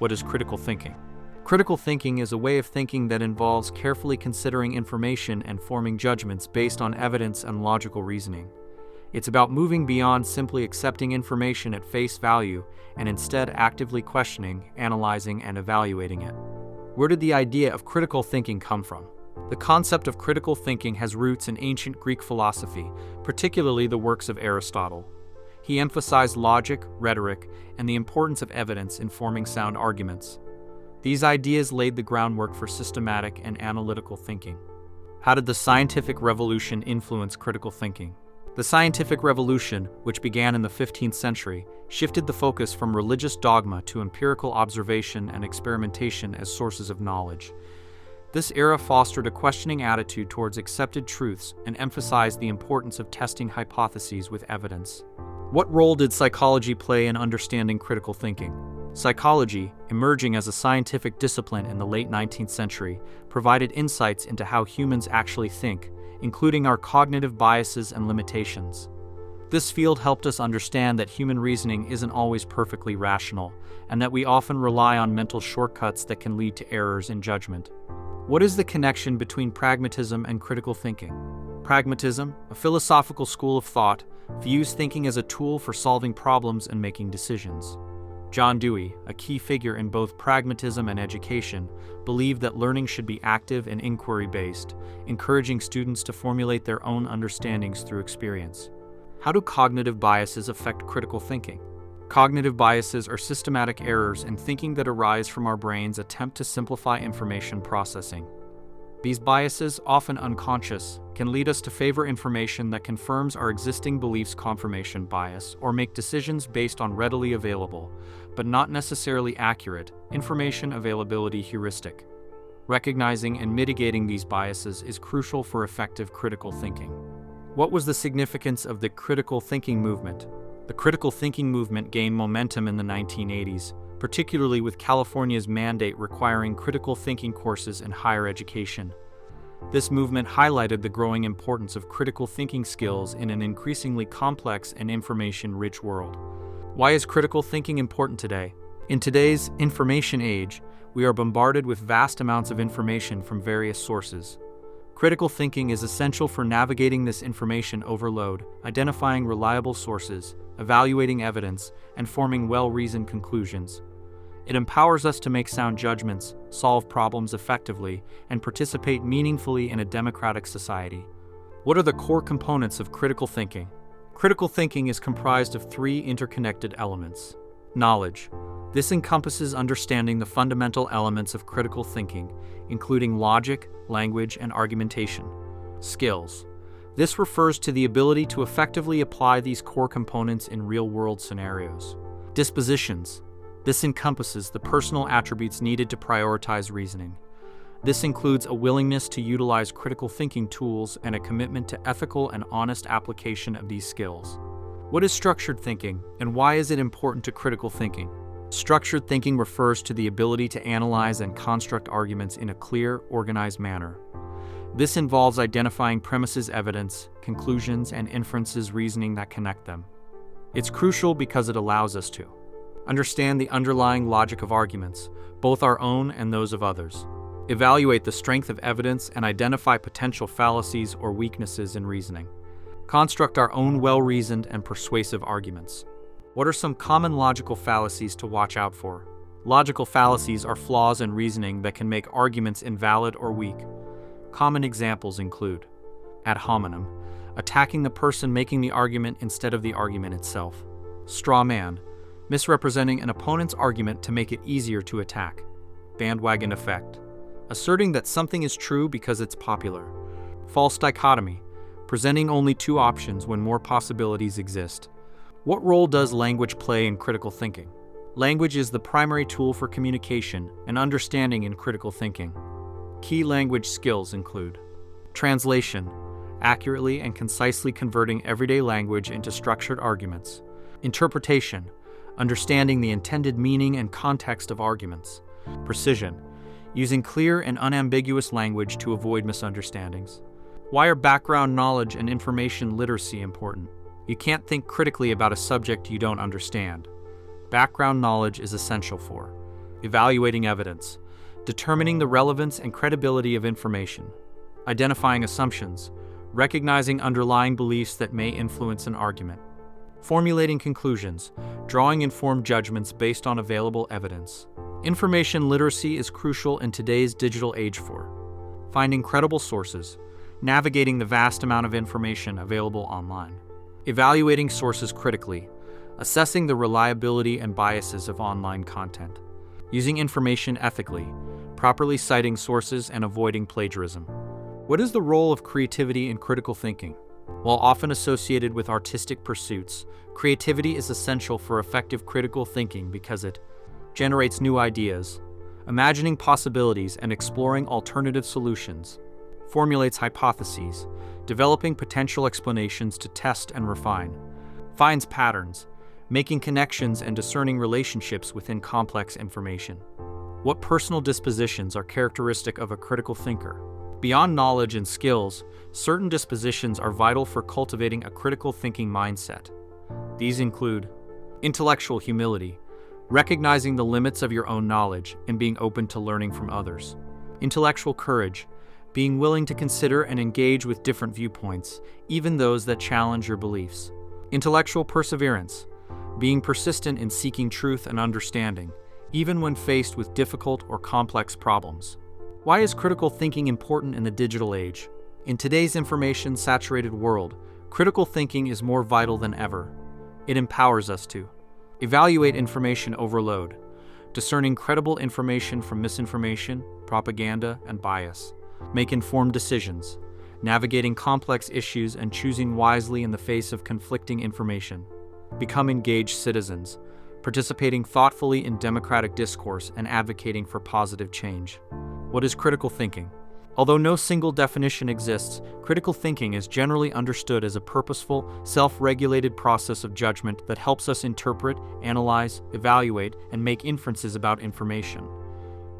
What is critical thinking? Critical thinking is a way of thinking that involves carefully considering information and forming judgments based on evidence and logical reasoning. It's about moving beyond simply accepting information at face value and instead actively questioning, analyzing, and evaluating it. Where did the idea of critical thinking come from? The concept of critical thinking has roots in ancient Greek philosophy, particularly the works of Aristotle. He emphasized logic, rhetoric, and the importance of evidence in forming sound arguments. These ideas laid the groundwork for systematic and analytical thinking. How did the scientific revolution influence critical thinking? The scientific revolution, which began in the 15th century, shifted the focus from religious dogma to empirical observation and experimentation as sources of knowledge. This era fostered a questioning attitude towards accepted truths and emphasized the importance of testing hypotheses with evidence. What role did psychology play in understanding critical thinking? Psychology, emerging as a scientific discipline in the late 19th century, provided insights into how humans actually think, including our cognitive biases and limitations. This field helped us understand that human reasoning isn't always perfectly rational, and that we often rely on mental shortcuts that can lead to errors in judgment. What is the connection between pragmatism and critical thinking? Pragmatism, a philosophical school of thought, views thinking as a tool for solving problems and making decisions. John Dewey, a key figure in both pragmatism and education, believed that learning should be active and inquiry-based, encouraging students to formulate their own understandings through experience. How do cognitive biases affect critical thinking? Cognitive biases are systematic errors in thinking that arise from our brain's attempt to simplify information processing. These biases, often unconscious, can lead us to favor information that confirms our existing beliefs, confirmation bias, or make decisions based on readily available, but not necessarily accurate, information availability heuristic. Recognizing and mitigating these biases is crucial for effective critical thinking. What was the significance of the critical thinking movement? The critical thinking movement gained momentum in the 1980s, particularly with California's mandate requiring critical thinking courses in higher education. This movement highlighted the growing importance of critical thinking skills in an increasingly complex and information-rich world. Why is critical thinking important today? In today's information age, we are bombarded with vast amounts of information from various sources. Critical thinking is essential for navigating this information overload, identifying reliable sources, evaluating evidence, and forming well-reasoned conclusions. It empowers us to make sound judgments, solve problems effectively, and participate meaningfully in a democratic society. What are the core components of critical thinking? Critical thinking is comprised of three interconnected elements. Knowledge. This encompasses understanding the fundamental elements of critical thinking, including logic, language, and argumentation. Skills. This refers to the ability to effectively apply these core components in real-world scenarios. Dispositions. This encompasses the personal attributes needed to prioritize reasoning. This includes a willingness to utilize critical thinking tools and a commitment to ethical and honest application of these skills. What is structured thinking, and why is it important to critical thinking? Structured thinking refers to the ability to analyze and construct arguments in a clear, organized manner. This involves identifying premises, evidence, conclusions, and inferences, reasoning that connect them. It's crucial because it allows us to understand the underlying logic of arguments, both our own and those of others. Evaluate the strength of evidence and identify potential fallacies or weaknesses in reasoning. Construct our own well-reasoned and persuasive arguments. What are some common logical fallacies to watch out for? Logical fallacies are flaws in reasoning that can make arguments invalid or weak. Common examples include ad hominem, attacking the person making the argument instead of the argument itself. Straw man, misrepresenting an opponent's argument to make it easier to attack. Bandwagon effect, asserting that something is true because it's popular. False dichotomy, presenting only two options when more possibilities exist. What role does language play in critical thinking? Language is the primary tool for communication and understanding in critical thinking. Key language skills include translation, accurately and concisely converting everyday language into structured arguments. Interpretation, understanding the intended meaning and context of arguments. Precision, using clear and unambiguous language to avoid misunderstandings. Why are background knowledge and information literacy important? You can't think critically about a subject you don't understand. Background knowledge is essential for Evaluating evidence. Determining the relevance and credibility of information. Identifying assumptions. Recognizing underlying beliefs that may influence an argument. Formulating conclusions. Drawing informed judgments based on available evidence. Information literacy is crucial in today's digital age for finding credible sources, navigating the vast amount of information available online. Evaluating sources critically. Assessing the reliability and biases of online content. Using information ethically. Properly citing sources and avoiding plagiarism. What is the role of creativity in critical thinking? While often associated with artistic pursuits, creativity is essential for effective critical thinking because it generates new ideas, imagining possibilities and exploring alternative solutions, formulates hypotheses, developing potential explanations to test and refine, finds patterns, making connections and discerning relationships within complex information. What personal dispositions are characteristic of a critical thinker? Beyond knowledge and skills, certain dispositions are vital for cultivating a critical thinking mindset. These include intellectual humility, recognizing the limits of your own knowledge and being open to learning from others. Intellectual courage, being willing to consider and engage with different viewpoints, even those that challenge your beliefs. Intellectual perseverance, being persistent in seeking truth and understanding, even when faced with difficult or complex problems. Why is critical thinking important in the digital age? In today's information-saturated world, critical thinking is more vital than ever. It empowers us to evaluate information overload, discerning credible information from misinformation, propaganda, and bias, make informed decisions, navigating complex issues and choosing wisely in the face of conflicting information, become engaged citizens, participating thoughtfully in democratic discourse and advocating for positive change. What is critical thinking? Although no single definition exists, critical thinking is generally understood as a purposeful, self-regulated process of judgment that helps us interpret, analyze, evaluate, and make inferences about information.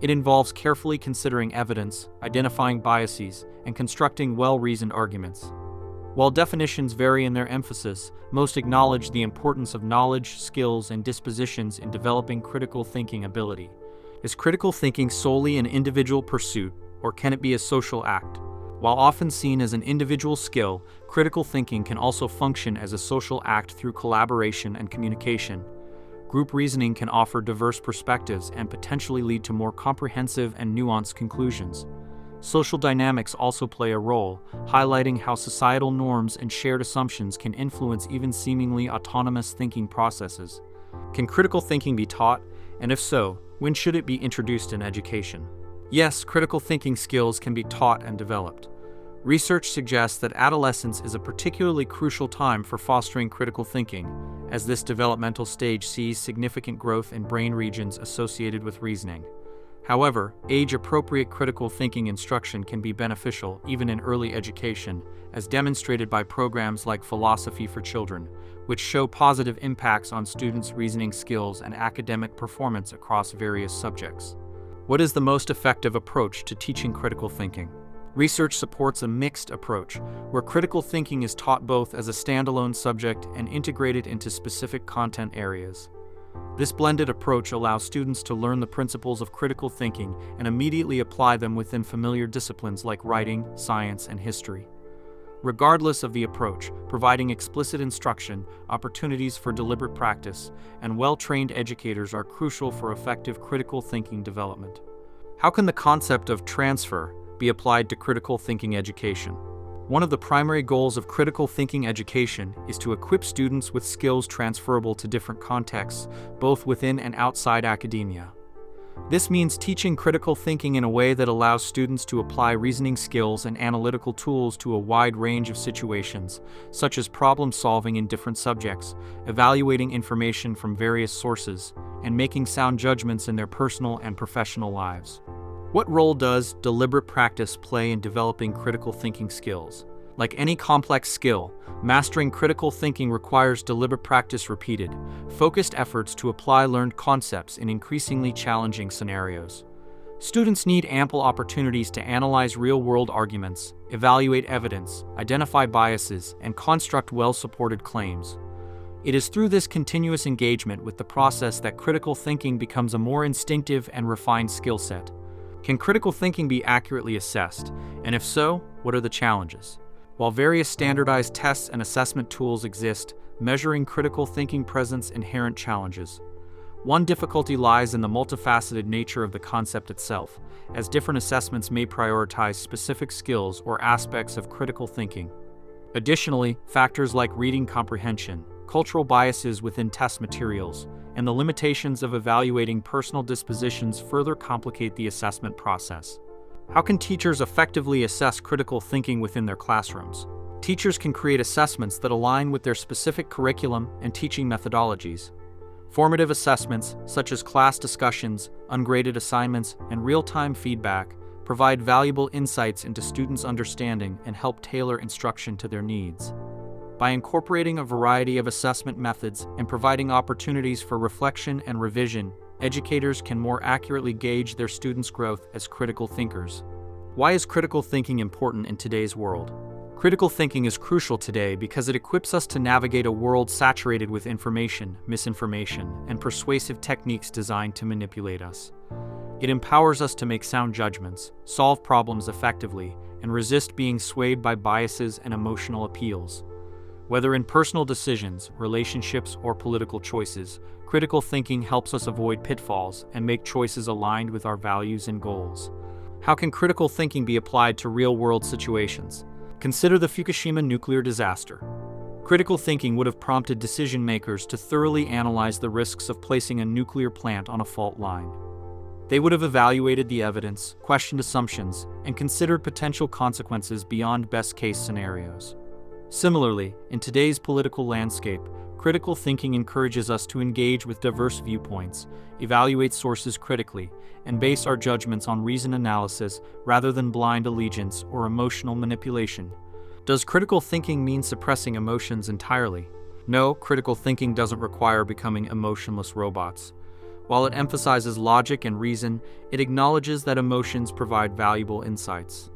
It involves carefully considering evidence, identifying biases, and constructing well-reasoned arguments. While definitions vary in their emphasis, most acknowledge the importance of knowledge, skills, and dispositions in developing critical thinking ability. Is critical thinking solely an individual pursuit, or can it be a social act? While often seen as an individual skill, critical thinking can also function as a social act through collaboration and communication. Group reasoning can offer diverse perspectives and potentially lead to more comprehensive and nuanced conclusions. Social dynamics also play a role, highlighting how societal norms and shared assumptions can influence even seemingly autonomous thinking processes. Can critical thinking be taught? And if so, when should it be introduced in education? Yes, critical thinking skills can be taught and developed. Research suggests that adolescence is a particularly crucial time for fostering critical thinking, as this developmental stage sees significant growth in brain regions associated with reasoning. However, age-appropriate critical thinking instruction can be beneficial even in early education, as demonstrated by programs like Philosophy for Children, which show positive impacts on students' reasoning skills and academic performance across various subjects. What is the most effective approach to teaching critical thinking? Research supports a mixed approach, where critical thinking is taught both as a standalone subject and integrated into specific content areas. This blended approach allows students to learn the principles of critical thinking and immediately apply them within familiar disciplines like writing, science, and history. Regardless of the approach, providing explicit instruction, opportunities for deliberate practice, and well-trained educators are crucial for effective critical thinking development. How can the concept of transfer be applied to critical thinking education? One of the primary goals of critical thinking education is to equip students with skills transferable to different contexts, both within and outside academia. This means teaching critical thinking in a way that allows students to apply reasoning skills and analytical tools to a wide range of situations, such as problem solving in different subjects, evaluating information from various sources, and making sound judgments in their personal and professional lives. What role does deliberate practice play in developing critical thinking skills? Like any complex skill, mastering critical thinking requires deliberate practice repeated, focused efforts to apply learned concepts in increasingly challenging scenarios. Students need ample opportunities to analyze real-world arguments, evaluate evidence, identify biases, and construct well-supported claims. It is through this continuous engagement with the process that critical thinking becomes a more instinctive and refined skill set. Can critical thinking be accurately assessed? And if so, what are the challenges? While various standardized tests and assessment tools exist, measuring critical thinking presents inherent challenges. One difficulty lies in the multifaceted nature of the concept itself, as different assessments may prioritize specific skills or aspects of critical thinking. Additionally, factors like reading comprehension, cultural biases within test materials, and the limitations of evaluating personal dispositions further complicate the assessment process. How can teachers effectively assess critical thinking within their classrooms? Teachers can create assessments that align with their specific curriculum and teaching methodologies. Formative assessments, such as class discussions, ungraded assignments, and real-time feedback, provide valuable insights into students' understanding and help tailor instruction to their needs. By incorporating a variety of assessment methods and providing opportunities for reflection and revision, educators can more accurately gauge their students' growth as critical thinkers. Why is critical thinking important in today's world? Critical thinking is crucial today because it equips us to navigate a world saturated with information, misinformation, and persuasive techniques designed to manipulate us. It empowers us to make sound judgments, solve problems effectively, and resist being swayed by biases and emotional appeals. Whether in personal decisions, relationships, or political choices, critical thinking helps us avoid pitfalls and make choices aligned with our values and goals. How can critical thinking be applied to real-world situations? Consider the Fukushima nuclear disaster. Critical thinking would have prompted decision-makers to thoroughly analyze the risks of placing a nuclear plant on a fault line. They would have evaluated the evidence, questioned assumptions, and considered potential consequences beyond best-case scenarios. Similarly, in today's political landscape, critical thinking encourages us to engage with diverse viewpoints, evaluate sources critically, and base our judgments on reasoned analysis rather than blind allegiance or emotional manipulation. Does critical thinking mean suppressing emotions entirely? No, critical thinking doesn't require becoming emotionless robots. While it emphasizes logic and reason, it acknowledges that emotions provide valuable insights.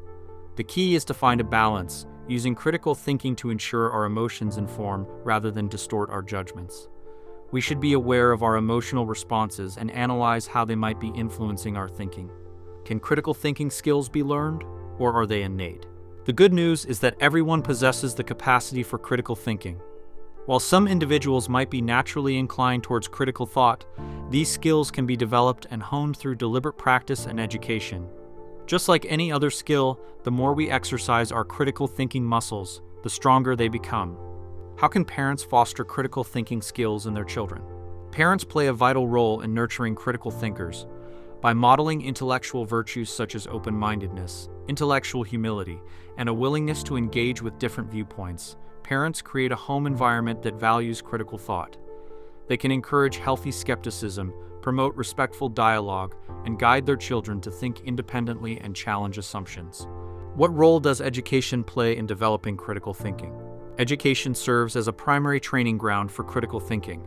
The key is to find a balance, using critical thinking to ensure our emotions inform rather than distort our judgments. We should be aware of our emotional responses and analyze how they might be influencing our thinking. Can critical thinking skills be learned, or are they innate? The good news is that everyone possesses the capacity for critical thinking. While some individuals might be naturally inclined towards critical thought, these skills can be developed and honed through deliberate practice and education. Just like any other skill, the more we exercise our critical thinking muscles, the stronger they become. How can parents foster critical thinking skills in their children? Parents play a vital role in nurturing critical thinkers. By modeling intellectual virtues such as open-mindedness, intellectual humility, and a willingness to engage with different viewpoints, parents create a home environment that values critical thought. They can encourage healthy skepticism, promote respectful dialogue, and guide their children to think independently and challenge assumptions. What role does education play in developing critical thinking? Education serves as a primary training ground for critical thinking.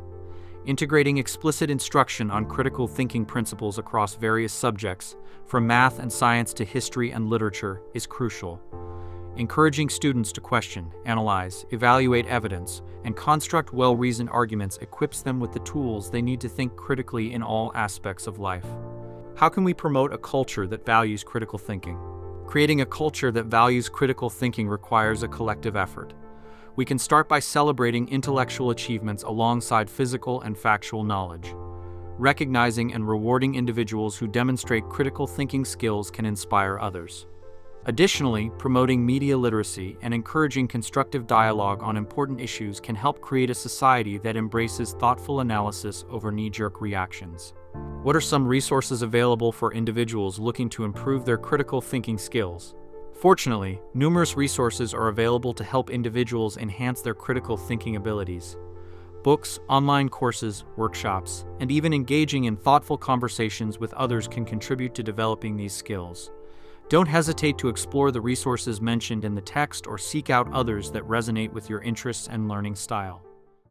Integrating explicit instruction on critical thinking principles across various subjects, from math and science to history and literature, is crucial. Encouraging students to question, analyze, evaluate evidence, and construct well-reasoned arguments equips them with the tools they need to think critically in all aspects of life. How can we promote a culture that values critical thinking? Creating a culture that values critical thinking requires a collective effort. We can start by celebrating intellectual achievements alongside physical and factual knowledge. Recognizing and rewarding individuals who demonstrate critical thinking skills can inspire others. Additionally, promoting media literacy and encouraging constructive dialogue on important issues can help create a society that embraces thoughtful analysis over knee-jerk reactions. What are some resources available for individuals looking to improve their critical thinking skills? Fortunately, numerous resources are available to help individuals enhance their critical thinking abilities. Books, online courses, workshops, and even engaging in thoughtful conversations with others can contribute to developing these skills. Don't hesitate to explore the resources mentioned in the text or seek out others that resonate with your interests and learning style.